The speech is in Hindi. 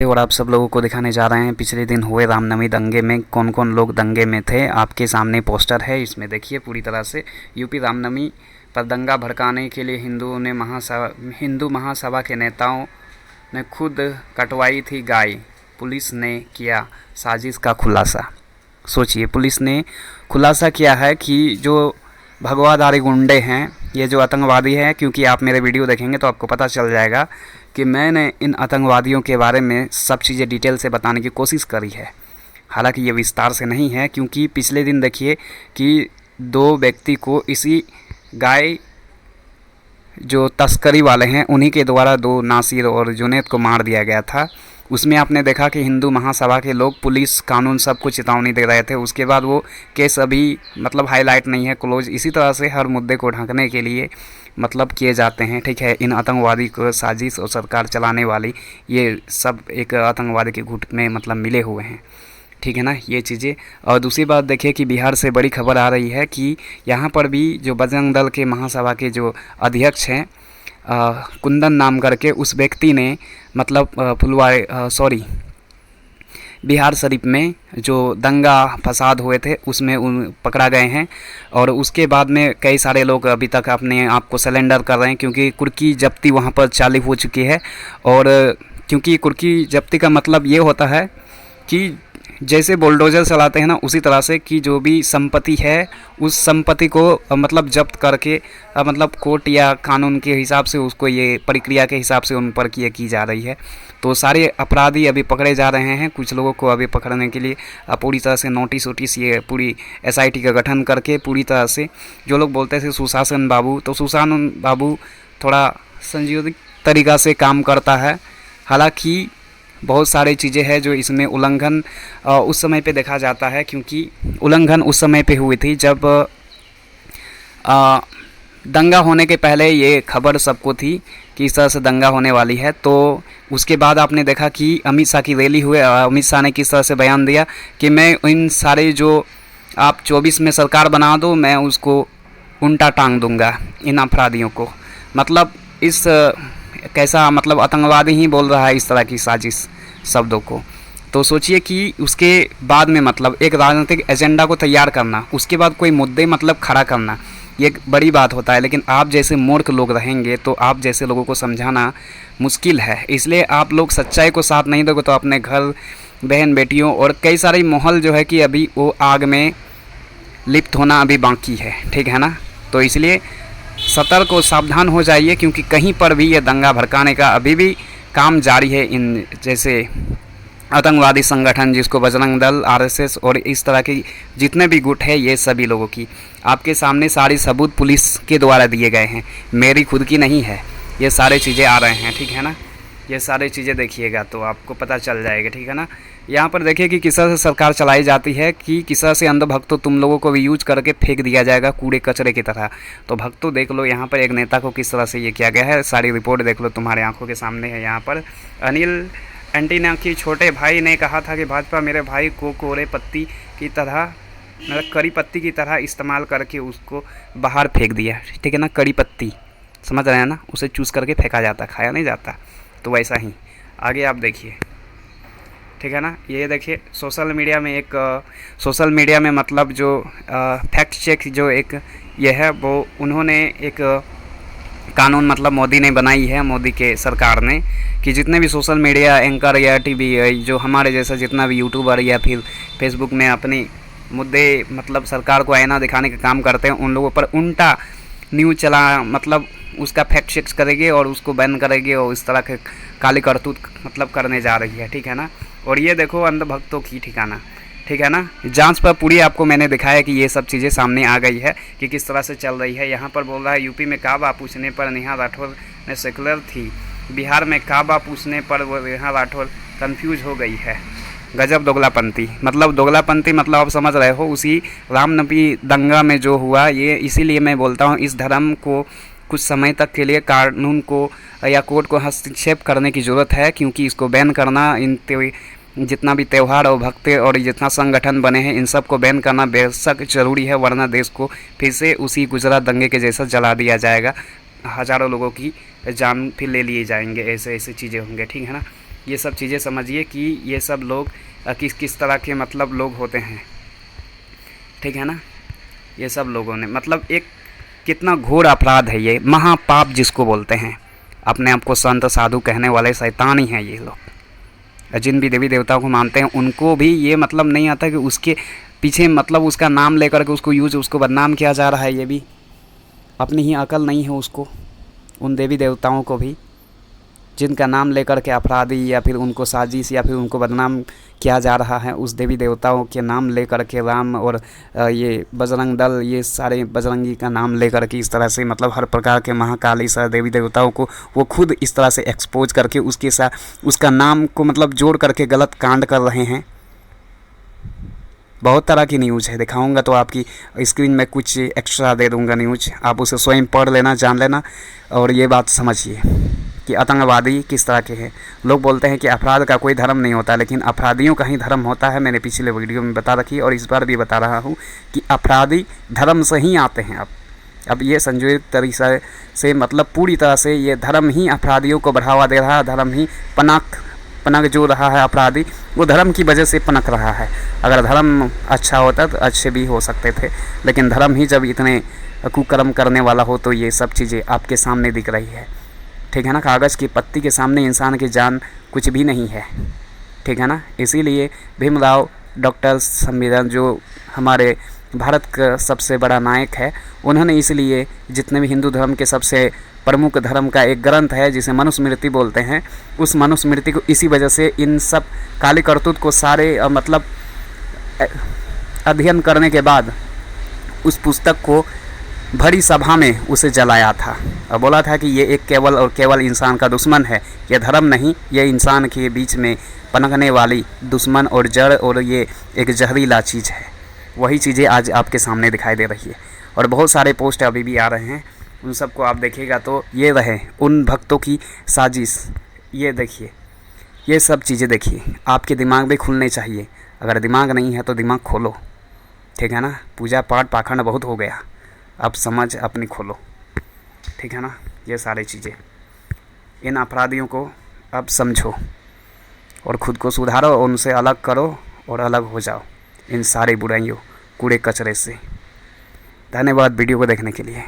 और आप सब लोगों को दिखाने जा रहे हैं पिछले दिन हुए रामनवमी दंगे में कौन कौन लोग दंगे में थे। आपके सामने पोस्टर है, इसमें देखिए पूरी तरह से यूपी रामनवमी पर दंगा भड़काने के लिए हिंदू महासभा के नेताओं ने खुद कटवाई थी गाय। पुलिस ने किया साजिश का खुलासा। सोचिए, पुलिस ने खुलासा किया है कि जो भगवाधारी गुंडे हैं, ये जो आतंकवादी हैं, क्योंकि आप मेरे वीडियो देखेंगे तो आपको पता चल जाएगा कि मैंने इन आतंकवादियों के बारे में सब चीज़ें डिटेल से बताने की कोशिश करी है। हालांकि ये विस्तार से नहीं है, क्योंकि पिछले दिन देखिए कि दो व्यक्ति को इसी गाय जो तस्करी वाले हैं उन्हीं के द्वारा दो नासिर और जुनैद को मार दिया गया था। उसमें आपने देखा कि हिंदू महासभा के लोग, पुलिस, कानून सबको चेतावनी दे रहे थे। उसके बाद वो केस अभी हाईलाइट नहीं है, क्लोज। इसी तरह से हर मुद्दे को ढकने के लिए किए जाते हैं। ठीक है, इन आतंकवादी को साजिश और सरकार चलाने वाली ये सब एक आतंकवादी के गुट में मिले हुए हैं। ठीक है ना, ये चीज़ें। और दूसरी बात देखिए कि बिहार से बड़ी खबर आ रही है कि यहाँ पर भी जो बजरंग दल के महासभा के जो अध्यक्ष हैं कुंदन नाम करके, उस व्यक्ति ने बिहार शरीफ में जो दंगा फसाद हुए थे उसमें पकड़ा गए हैं। और उसके बाद में कई सारे लोग अभी तक अपने आप को सरेंडर कर रहे हैं, क्योंकि कुर्की जब्ती वहाँ पर चालू हो चुकी है। और क्योंकि कुर्की जब्ती का मतलब ये होता है कि जैसे बुलडोज़र चलाते हैं ना, उसी तरह से कि जो भी संपत्ति है उस संपत्ति को जब्त करके कोर्ट या कानून के हिसाब से उसको, ये प्रक्रिया के हिसाब से उन पर की जा रही है। तो सारे अपराधी अभी पकड़े जा रहे हैं। कुछ लोगों को अभी पकड़ने के लिए पूरी तरह से नोटिस ये पूरी SIT का गठन करके पूरी तरह से, जो लोग बोलते थे सुशासन बाबू, तो सुशासन बाबू थोड़ा संयोजित तरीक़ा से काम करता है। हालांकि बहुत सारी चीज़ें हैं जो इसमें उल्लंघन उस समय पे देखा जाता है, क्योंकि उल्लंघन उस समय पे हुई थी जब दंगा होने के पहले ये खबर सबको थी कि इस तरह से दंगा होने वाली है। तो उसके बाद आपने देखा कि अमित शाह की रैली हुई। अमित शाह ने किस तरह से बयान दिया कि मैं इन सारे जो आप 24 में सरकार बना दो, मैं उसको उल्टा टांग दूंगा इन अपराधियों को। इस कैसा आतंकवादी ही बोल रहा है इस तरह की साजिश शब्दों को। तो सोचिए कि उसके बाद में एक राजनीतिक एजेंडा को तैयार करना, उसके बाद कोई मुद्दे खड़ा करना, ये एक बड़ी बात होता है। लेकिन आप जैसे मूर्ख लोग रहेंगे तो आप जैसे लोगों को समझाना मुश्किल है। इसलिए आप लोग सच्चाई को साथ नहीं दोगे तो अपने घर, बहन बेटियों और कई सारे माहौल जो है कि अभी वो आग में लिप्त होना अभी बाकी है। ठीक है ना, तो इसलिए सतर्क और सावधान हो जाइए, क्योंकि कहीं पर भी ये दंगा भड़काने का अभी भी काम जारी है। इन जैसे आतंकवादी संगठन, जिसको बजरंग दल, RSS और इस तरह के जितने भी गुट है, ये सभी लोगों की आपके सामने सारी सबूत पुलिस के द्वारा दिए गए हैं, मेरी खुद की नहीं है। ये सारे चीज़ें आ रहे हैं। ठीक है ना, ये सारी चीज़ें देखिएगा तो आपको पता चल जाएगा। ठीक है ना, यहाँ पर देखिए कि किस तरह से सरकार चलाई जाती है, कि किस तरह से अंधभक्तों तुम लोगों को भी यूज करके फेंक दिया जाएगा कूड़े कचरे की तरह। तो भक्तों देख लो, यहाँ पर एक नेता को किस तरह से ये किया गया है, सारी रिपोर्ट देख लो, तुम्हारे आंखों के सामने है। यहाँ पर अनिल एंटीना की छोटे भाई ने कहा था कि भाजपा मेरे भाई को कोरे पत्ती की तरह, कड़ी पत्ती की तरह इस्तेमाल करके उसको बाहर फेंक दिया। ठीक है ना, कड़ी पत्ती समझ रहे हैं ना, उसे चूस करके फेंका जाता, खाया नहीं जाता। तो वैसा ही आगे आप देखिए। ठीक है ना, ये देखिए सोशल मीडिया में जो फैक्ट चेक जो एक ये है, वो उन्होंने एक कानून मोदी ने बनाई है, मोदी के सरकार ने, कि जितने भी सोशल मीडिया एंकर या TV जो हमारे जैसा जितना भी यूट्यूबर या फिर फेसबुक में अपने मुद्दे सरकार को आईना दिखाने का काम करते हैं, उन लोगों पर उल्टा न्यूज़ चला उसका फैक्ट चेक करेंगे और उसको बैन करेंगे और इस तरह के काली करतूत करने जा रही है। ठीक है ना, और ये देखो अंधभक्तों की ठिकाना। ठीक है ना, जांच पर पूरी आपको मैंने दिखाया कि ये सब चीज़ें सामने आ गई है कि किस तरह से चल रही है। यहाँ पर बोल रहा है यूपी में काबा पूछने पर नेहा राठौर ने सेकुलर थी, बिहार में काबा पूछने पर वो नेहा राठौर कन्फ्यूज हो गई है। गजब दोगलापंथी, दोगलापंथी आप समझ रहे हो। उसी रामनवमी दंगा में जो हुआ, ये इसीलिए मैं बोलता हूँ इस धर्म को कुछ समय तक के लिए कानून को या कोर्ट को हस्तक्षेप करने की ज़रूरत है, क्योंकि इसको बैन करना, इन जितना भी त्यौहार और भक्ति और जितना संगठन बने हैं इन सब को बैन करना बेशक ज़रूरी है, वरना देश को फिर से उसी गुजरात दंगे के जैसा जला दिया जाएगा। हज़ारों लोगों की जान फिर ले लिए जाएंगे, ऐसे ऐसे चीज़ें होंगे। ठीक है ना, ये सब चीज़ें समझिए कि ये सब लोग किस किस तरह के मतलब लोग होते हैं, ठीक है ना। ये सब लोगों ने मतलब एक कितना घोर अपराध है ये, महापाप जिसको बोलते हैं, अपने आप को संत साधु कहने वाले शैतान ही हैं ये लोग। जिन भी देवी देवताओं को मानते हैं उनको भी ये मतलब नहीं आता कि उसके पीछे मतलब उसका नाम लेकर के उसको बदनाम किया जा रहा है। ये भी अपनी ही अकल नहीं है उसको, उन देवी देवताओं को भी जिनका नाम लेकर के अपराधी या फिर उनको साजिश या फिर उनको बदनाम किया जा रहा है, उस देवी देवताओं के नाम लेकर के राम और ये बजरंग दल, ये सारे बजरंगी का नाम लेकर के इस तरह से मतलब हर प्रकार के महाकाली सारे देवी देवताओं को वो खुद इस तरह से एक्सपोज करके उसके साथ उसका नाम को मतलब जोड़ करके गलत कांड कर रहे हैं। बहुत तरह की न्यूज़ है, दिखाऊंगा तो आपकी स्क्रीन में कुछ एक्स्ट्रा दे दूंगा न्यूज़, आप उसे स्वयं पढ़ लेना, जान लेना और ये बात समझिए कि आतंकवादी किस तरह के हैं। लोग बोलते हैं कि अपराध का कोई धर्म नहीं होता, लेकिन अपराधियों का ही धर्म होता है। मैंने पिछले वीडियो में बता रखी और इस बार भी बता रहा हूँ कि अपराधी धर्म से ही आते हैं। अब ये संयोजित तरीके से मतलब पूरी तरह से ये धर्म ही अपराधियों को बढ़ावा दे रहा है, धर्म ही पनक जो रहा है, अपराधी वो धर्म की वजह से पनक रहा है। अगर धर्म अच्छा होता तो अच्छे भी हो सकते थे, लेकिन धर्म ही जब इतने कुकर्म करने वाला हो तो ये सब चीज़ें आपके सामने दिख रही है, ठीक है ना। कागज़ की पत्ती के सामने इंसान की जान कुछ भी नहीं है, ठीक है ना। इसीलिए भीमराव डॉक्टर संविधान जो हमारे भारत का सबसे बड़ा नायक है, उन्होंने इसलिए जितने भी हिंदू धर्म के सबसे प्रमुख धर्म का एक ग्रंथ है जिसे मनुस्मृति बोलते हैं, उस मनुस्मृति को इसी वजह से इन सब काली करतूत को सारे मतलब अध्ययन करने के बाद उस पुस्तक को भरी सभा में उसे जलाया था और बोला था कि ये एक केवल और केवल इंसान का दुश्मन है, ये धर्म नहीं, ये इंसान के बीच में पनकने वाली दुश्मन और जड़ और ये एक जहरीला चीज़ है। वही चीज़ें आज आपके सामने दिखाई दे रही है और बहुत सारे पोस्ट अभी भी आ रहे हैं, उन सबको आप देखिएगा तो ये रहे उन भक्तों की साजिश। ये देखिए, ये सब चीज़ें देखिए, आपके दिमाग भी खुलने चाहिए। अगर दिमाग नहीं है तो दिमाग खोलो, ठीक है ना। पूजा पाठ पाखंड बहुत हो गया, अब समझ अपनी खोलो, ठीक है ना। ये सारी चीज़ें, इन अपराधियों को अब समझो और ख़ुद को सुधारो और उनसे अलग करो और अलग हो जाओ इन सारे बुराइयों कूड़े कचरे से। धन्यवाद वीडियो को देखने के लिए।